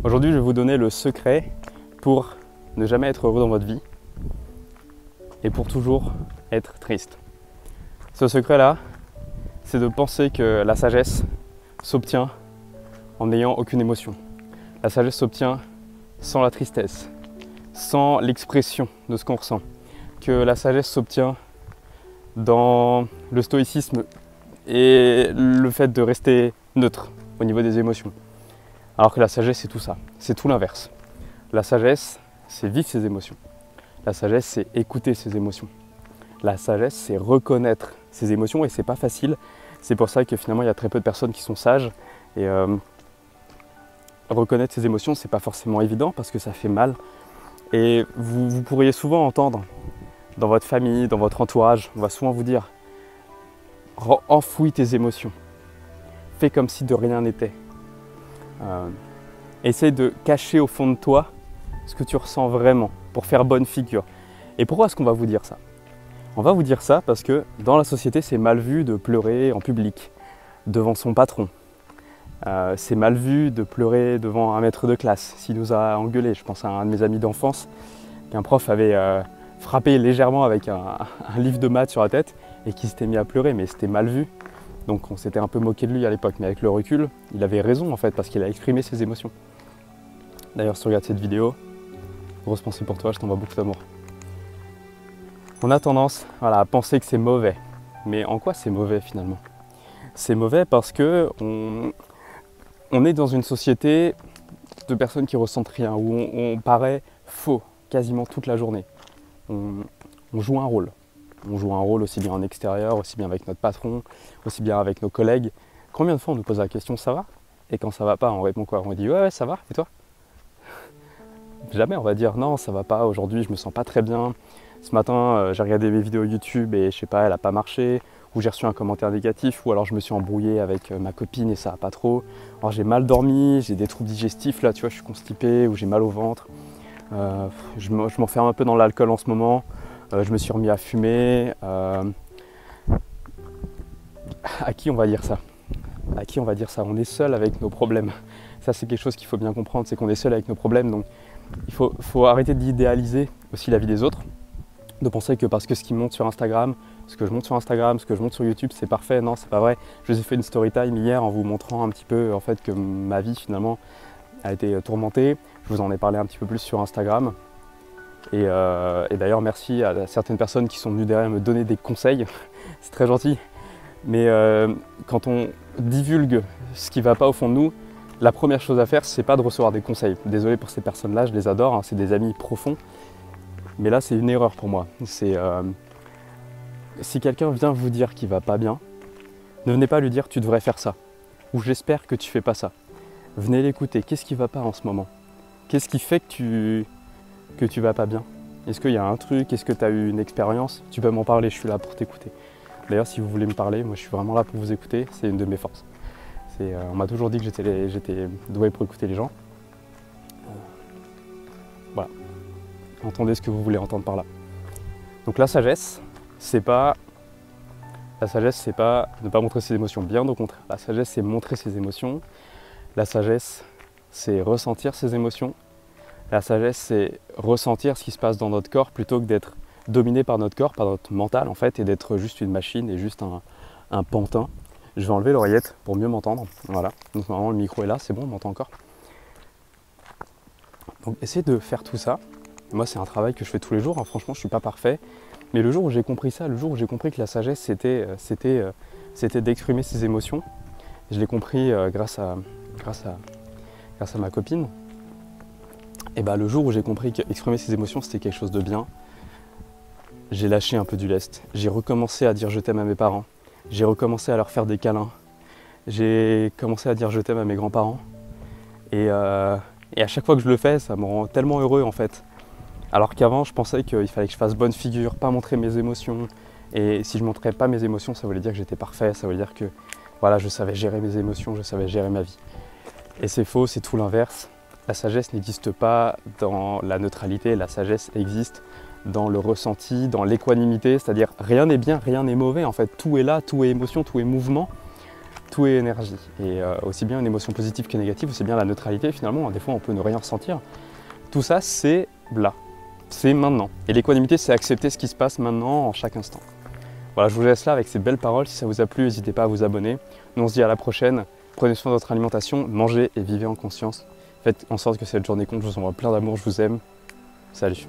Aujourd'hui, je vais vous donner le secret pour ne jamais être heureux dans votre vie et pour toujours être triste. Ce secret-là, c'est de penser que la sagesse s'obtient en n'ayant aucune émotion. La sagesse s'obtient sans la tristesse, sans l'expression de ce qu'on ressent. Que la sagesse s'obtient dans le stoïcisme et le fait de rester neutre au niveau des émotions. Alors que la sagesse, c'est tout ça, c'est tout l'inverse. La sagesse, c'est vivre ses émotions. La sagesse, c'est écouter ses émotions. La sagesse, c'est reconnaître ses émotions et c'est pas facile. C'est pour ça que finalement, il y a très peu de personnes qui sont sages. Et reconnaître ses émotions, c'est pas forcément évident parce que ça fait mal. Et vous pourriez souvent entendre dans votre famille, dans votre entourage, on va souvent vous dire « Enfouis tes émotions, fais comme si de rien n'était ». Essaye de cacher au fond de toi ce que tu ressens vraiment pour faire bonne figure. Et pourquoi est-ce qu'on va vous dire ça? On va vous dire ça parce que dans la société, c'est mal vu de pleurer en public, devant son patron. C'est mal vu de pleurer devant un maître de classe s'il nous a engueulé. Je pense à un de mes amis d'enfance qu'un prof avait frappé légèrement avec un livre de maths sur la tête et qui s'était mis à pleurer, mais c'était mal vu. Donc on s'était un peu moqué de lui à l'époque, mais avec le recul, il avait raison en fait, parce qu'il a exprimé ses émotions. D'ailleurs, si tu regardes cette vidéo, grosse pensée pour toi, je t'envoie beaucoup d'amour. On a tendance à penser que c'est mauvais. Mais en quoi c'est mauvais finalement? C'est mauvais parce que on est dans une société de personnes qui ressentent rien, où on paraît faux quasiment toute la journée. On joue un rôle. On joue un rôle aussi bien en extérieur, aussi bien avec notre patron, aussi bien avec nos collègues. Combien de fois on nous pose la question « ça va ?» Et quand ça va pas, on répond quoi? On dit « ouais, ça va, et toi ?» Jamais on va dire « non, ça va pas, aujourd'hui je me sens pas très bien. Ce matin, j'ai regardé mes vidéos YouTube et je sais pas, elle a pas marché. » Ou j'ai reçu un commentaire négatif, ou alors je me suis embrouillé avec ma copine et ça a pas trop. Alors j'ai mal dormi, j'ai des troubles digestifs, là tu vois, je suis constipé, ou j'ai mal au ventre. Je m'enferme un peu dans l'alcool en ce moment. Je me suis remis à fumer. À qui on va dire ça? À qui on va dire ça? On est seul avec nos problèmes. Ça, c'est quelque chose qu'il faut bien comprendre, c'est qu'on est seul avec nos problèmes. Donc, il faut arrêter d'idéaliser aussi la vie des autres. De penser que parce que ce qui monte sur Instagram, ce que je monte sur Instagram, ce que je monte sur YouTube, c'est parfait. Non, c'est pas vrai. Je vous ai fait une story time hier en vous montrant un petit peu en fait que ma vie finalement a été tourmentée. Je vous en ai parlé un petit peu plus sur Instagram. Et d'ailleurs, merci à certaines personnes qui sont venues derrière me donner des conseils. C'est très gentil. Mais quand on divulgue ce qui ne va pas au fond de nous, la première chose à faire, c'est pas de recevoir des conseils. Désolé pour ces personnes-là, je les adore, hein, c'est des amis profonds. Mais là, c'est une erreur pour moi. Si quelqu'un vient vous dire qu'il ne va pas bien, ne venez pas lui dire « tu devrais faire ça » ou « j'espère que tu ne fais pas ça ». Venez l'écouter. Qu'est-ce qui ne va pas en ce moment? Qu'est-ce qui fait que tu vas pas bien? Est-ce qu'il y a un truc? Est-ce que tu as eu une expérience? Tu peux m'en parler, je suis là pour t'écouter. D'ailleurs, si vous voulez me parler, moi je suis vraiment là pour vous écouter, c'est une de mes forces. On m'a toujours dit que j'étais doué pour écouter les gens. Voilà. Entendez ce que vous voulez entendre par là. Donc la sagesse, c'est pas ne pas montrer ses émotions, bien au contraire. La sagesse, c'est montrer ses émotions. La sagesse, c'est ressentir ses émotions. La sagesse, c'est ressentir ce qui se passe dans notre corps plutôt que d'être dominé par notre corps, par notre mental en fait, et d'être juste une machine et juste un pantin. Je vais enlever l'oreillette pour mieux m'entendre. Voilà, donc normalement le micro est là, c'est bon, on m'entend encore. Donc essayez de faire tout ça. Moi, c'est un travail que je fais tous les jours, hein. Franchement, je ne suis pas parfait. Mais le jour où j'ai compris ça, le jour où j'ai compris que la sagesse, c'était d'exprimer ses émotions, je l'ai compris grâce à ma copine. Et bah, le jour où j'ai compris qu'exprimer ses émotions, c'était quelque chose de bien, j'ai lâché un peu du lest. J'ai recommencé à dire je t'aime à mes parents. J'ai recommencé à leur faire des câlins. J'ai commencé à dire je t'aime à mes grands-parents. Et à chaque fois que je le fais, ça me rend tellement heureux en fait. Alors qu'avant, je pensais qu'il fallait que je fasse bonne figure, pas montrer mes émotions. Et si je montrais pas mes émotions, ça voulait dire que j'étais parfait. Ça voulait dire que voilà, je savais gérer mes émotions, je savais gérer ma vie. Et c'est faux, c'est tout l'inverse. La sagesse n'existe pas dans la neutralité, la sagesse existe dans le ressenti, dans l'équanimité, c'est-à-dire rien n'est bien, rien n'est mauvais, en fait tout est là, tout est émotion, tout est mouvement. tout est énergie. Et aussi bien une émotion positive que négative, aussi bien la neutralité finalement, des fois on peut ne rien ressentir. Tout ça c'est là, c'est maintenant. Et l'équanimité c'est accepter ce qui se passe maintenant en chaque instant. Voilà, je vous laisse là avec ces belles paroles. Si ça vous a plu, n'hésitez pas à vous abonner. Nous on se dit à la prochaine. Prenez soin de votre alimentation, mangez et vivez en conscience. Faites en sorte que cette journée compte. Je vous envoie plein d'amour, je vous aime. Salut.